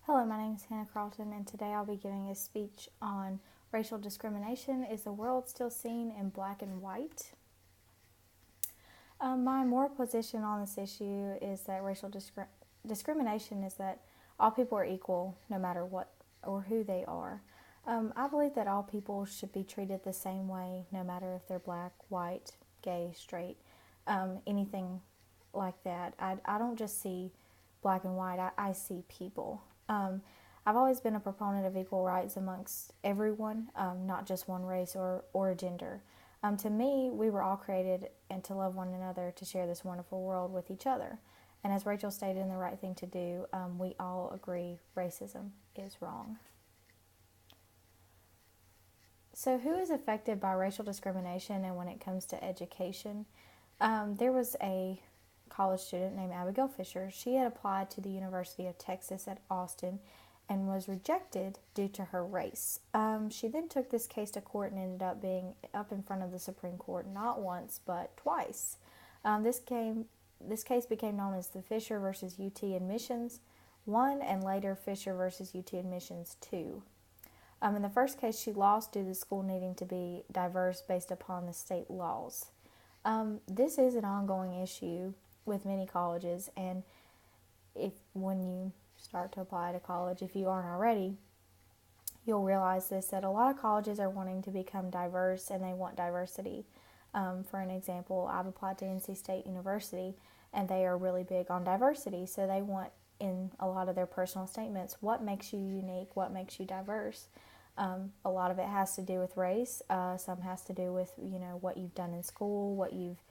Hello, my name is Hannah Carlton, and today I'll be giving a speech on racial discrimination. Is the world still seen in black and white? My moral position on this issue is that discrimination is that all people are equal no matter what or who they are. I believe that all people should be treated the same way no matter if they're black, white, gay, straight, anything like that. I don't just see black and white, I see people. I've always been a proponent of equal rights amongst everyone, not just one race or a gender. To me, we were all created and to love one another, to share this wonderful world with each other. And as Rachel stated in The Right Thing to Do, we all agree racism is wrong. So, who is affected by racial discrimination and when it comes to education? There was a college student named Abigail Fisher. She had applied to the University of Texas at Austin and was rejected due to her race. She then took this case to court and ended up being up in front of the Supreme Court not once but twice. This case became known as the Fisher versus UT Admissions 1 and later Fisher versus UT Admissions 2. In the first case, she lost due to the school needing to be diverse based upon the state laws. This is an ongoing issue with many colleges, and when you start to apply to college, if you aren't already, you'll realize this, that a lot of colleges are wanting to become diverse and they want diversity. For an example, I've applied to NC State University and they are really big on diversity, so they want in a lot of their personal statements what makes you unique, what makes you diverse. A lot of it has to do with race, some has to do with what you've done in school, what you've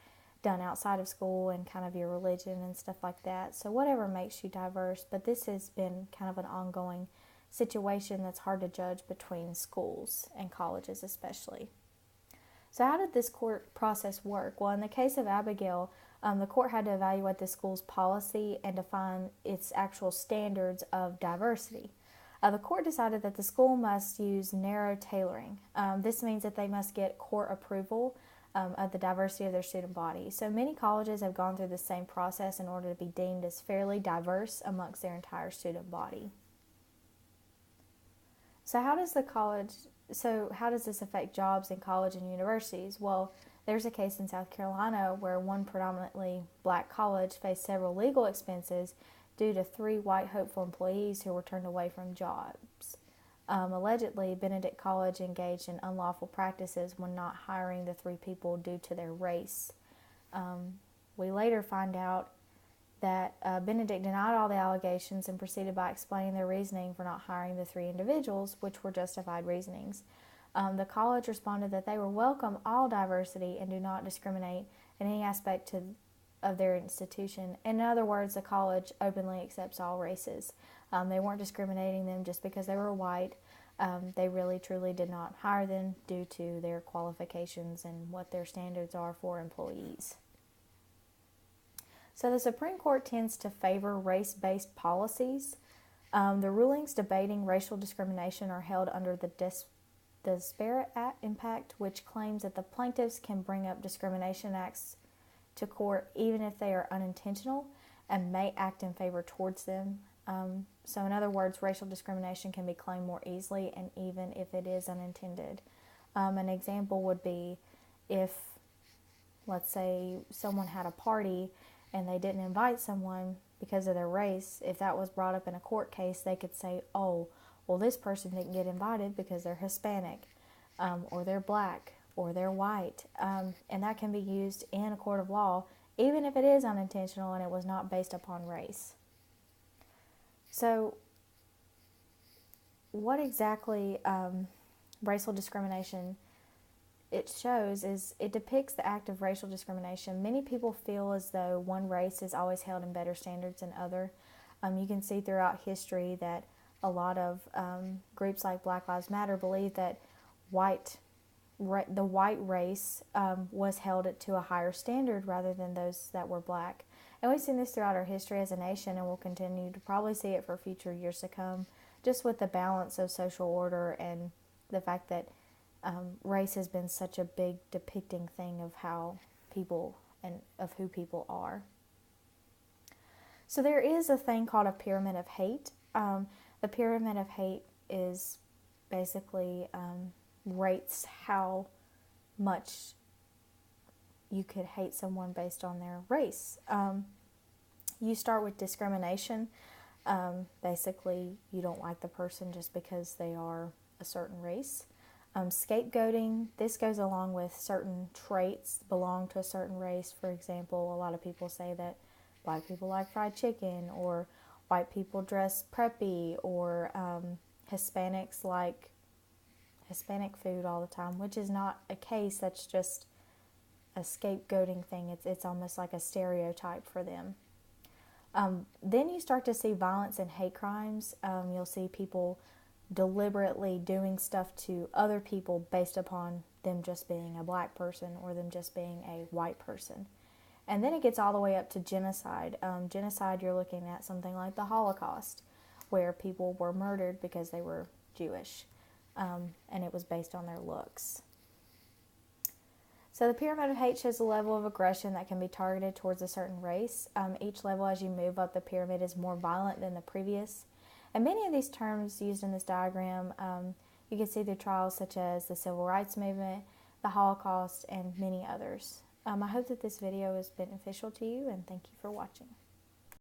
done outside of school, and kind of your religion and stuff like that. So whatever makes you diverse, but this has been kind of an ongoing situation that's hard to judge between schools and colleges especially. So how did this court process work? Well, in the case of Abigail, the court had to evaluate the school's policy and define its actual standards of diversity. The court decided that the school must use narrow tailoring. This means that they must get court approval of the diversity of their student body. So many colleges have gone through the same process in order to be deemed as fairly diverse amongst their entire student body. So how does this affect jobs in college and universities? Well, there's a case in South Carolina where one predominantly black college faced several legal expenses due to 3 white hopeful employees who were turned away from jobs. Allegedly, Benedict College engaged in unlawful practices when not hiring the 3 people due to their race. We later find out that Benedict denied all the allegations and proceeded by explaining their reasoning for not hiring the 3 individuals, which were justified reasonings. The college responded that they will welcome all diversity and do not discriminate in any aspect of their institution. In other words, the college openly accepts all races. They weren't discriminating them just because they were white. They really truly did not hire them due to their qualifications and what their standards are for employees. So the Supreme Court tends to favor race-based policies. The rulings debating racial discrimination are held under the Disparate Impact, which claims that the plaintiffs can bring up discrimination acts to court even if they are unintentional and may act in favor towards them. So in other words, racial discrimination can be claimed more easily and even if it is unintended. An example would be if, let's say, someone had a party and they didn't invite someone because of their race. If that was brought up in a court case, they could say, oh, well, this person didn't get invited because they're Hispanic, or they're black, or they're white. And that can be used in a court of law, even if it is unintentional and it was not based upon race. So what exactly racial discrimination it shows is it depicts the act of racial discrimination. Many people feel as though one race is always held in better standards than other. You can see throughout history that a lot of groups like Black Lives Matter believe that the white race was held to a higher standard rather than those that were black. And we've seen this throughout our history as a nation, and we'll continue to probably see it for future years to come, just with the balance of social order and the fact that race has been such a big depicting thing of how people and of who people are. So there is a thing called a pyramid of hate. The pyramid of hate is basically rates how much you could hate someone based on their race. You start with discrimination. Basically, you don't like the person just because they are a certain race. Scapegoating, this goes along with certain traits belong to a certain race. For example, a lot of people say that black people like fried chicken, or white people dress preppy, or Hispanics like Hispanic food all the time, which is not a case. That's just a scapegoating thing. It's almost like a stereotype for them. Then you start to see violence and hate crimes. You'll see people deliberately doing stuff to other people based upon them just being a black person or them just being a white person. And then it gets all the way up to genocide. Genocide, you're looking at something like the Holocaust, where people were murdered because they were Jewish, and it was based on their looks. So the pyramid of hate shows a level of aggression that can be targeted towards a certain race. Each level as you move up the pyramid is more violent than the previous. And many of these terms used in this diagram, you can see through trials such as the Civil Rights Movement, the Holocaust, and many others. I hope that this video is beneficial to you, and thank you for watching.